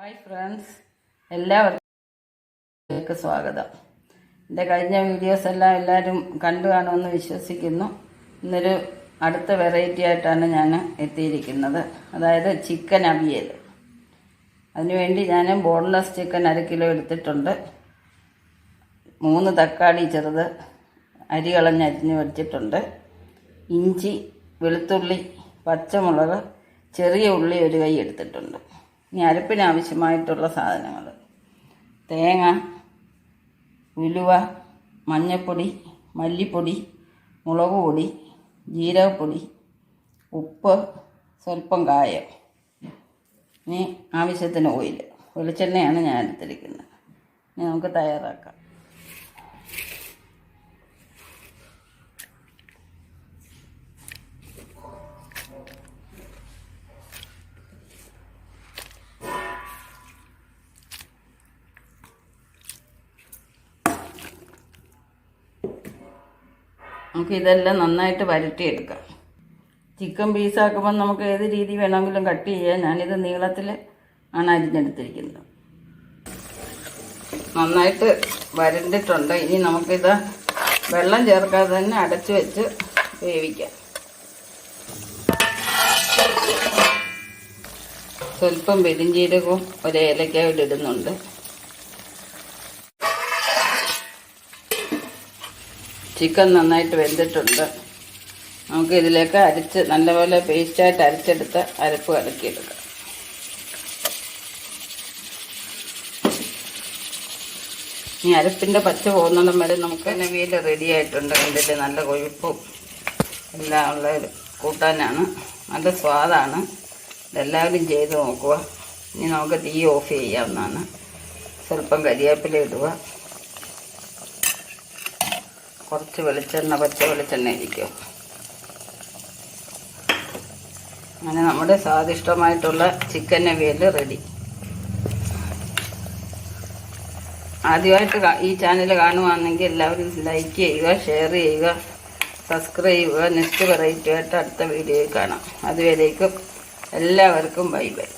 Hi friends, എല്ലാവർക്കും സ്വാഗതം. എൻ്റെ കഴിഞ്ഞ വീഡിയോസ് എല്ലാം എല്ലാവരും കണ്ടു കാണുമെന്ന് വിശ്വസിക്കുന്നു. ഇന്നൊരു അടുത്ത വെറൈറ്റി ആയിട്ടാണ് ഞാൻ എത്തിയിരിക്കുന്നത്, അതായത് ചിക്കൻ അവിയൽ. അതിനുവേണ്ടി ഞാൻ ബോൺലെസ് ചിക്കൻ 1 കിലോ എടുത്തിട്ടുണ്ട്. 3 തക്കാളി ചെറുത് അരി കളഞ്ഞ് അരിഞ്ഞ് വെച്ചിട്ടുണ്ട്. ഇഞ്ചി, വെളുത്തുള്ളി, പച്ചമുളക്, ചെറിയ ഉള്ളി 1 കൈ എടുത്തിട്ടുണ്ട്. ഇനി അരപ്പിന് ആവശ്യമായിട്ടുള്ള സാധനങ്ങൾ: തേങ്ങ, ഉലുവ, മഞ്ഞൾപ്പൊടി, മല്ലിപ്പൊടി, മുളക് പൊടി, ജീരകപ്പൊടി, ഉപ്പ്, സ്വല്പം കായം. ഇനി ആവശ്യത്തിന് ഓയിൽ, വെളിച്ചെണ്ണയാണ് ഞാൻ എടുത്തിരിക്കുന്നത്. ഇനി നമുക്ക് തയ്യാറാക്കാം. നമുക്ക് ഇതെല്ലാം നന്നായിട്ട് വരട്ടിയെടുക്കാം. ചിക്കൻ പീസാക്കുമ്പോൾ നമുക്ക് ഏത് രീതി വേണമെങ്കിലും കട്ട് ചെയ്യാം. ഞാനിത് നീളത്തിൽ ആണ് അരിഞ്ഞെടുത്തിരിക്കുന്നത്. നന്നായിട്ട് വരണ്ടിട്ടുണ്ട്. ഇനി നമുക്കിത് വെള്ളം ചേർക്കാതെ തന്നെ അടച്ചു വെച്ച് വേവിക്കാം. സ്വല്പം പെരിഞ്ചീരകവും 1 ഏലക്കായിട്ട് ഇടുന്നുണ്ട്. ചിക്കൻ നന്നായിട്ട് വെന്തിട്ടുണ്ട്. നമുക്ക് ഇതിലേക്ക് അരച്ച് നല്ലപോലെ പേസ്റ്റായിട്ട് അരച്ചെടുത്ത് അരപ്പ് കലക്കിയെടുക്കാം. ഇനി അരപ്പിൻ്റെ പച്ച പോകുന്നിടം വരെ നമുക്ക് അവിയൽ റെഡി ആയിട്ടുണ്ട്. ഇതിൽ നല്ല കൊഴുപ്പും എല്ലാം ഉള്ള ഒരു കൂട്ടാനാണ്, നല്ല സ്വാദാണ്. ഇതെല്ലാവരും ചെയ്ത് നോക്കുക. ഇനി നമുക്ക് തീ ഓഫ് ചെയ്യാവുന്നതാണ്. സ്വല്പം കരിവേപ്പില ഇടുക. കുറച്ച് വെളിച്ചെണ്ണ, പച്ച വെളിച്ചെണ്ണ ഇരിക്കും. അങ്ങനെ നമ്മുടെ സ്വാദിഷ്ടമായിട്ടുള്ള ചിക്കൻ അവിയൽ റെഡി. ആദ്യമായിട്ട് ഈ ചാനൽ കാണുവാണെങ്കിൽ എല്ലാവരും ലൈക്ക് ചെയ്യുക, ഷെയർ ചെയ്യുക, സബ്സ്ക്രൈബ് ചെയ്യുക. നെക്സ്റ്റ് വെറൈറ്റി ആയിട്ട് അടുത്ത വീഡിയോയിൽ കാണാം. അതുവരേക്കും എല്ലാവർക്കും ബൈ ബൈ.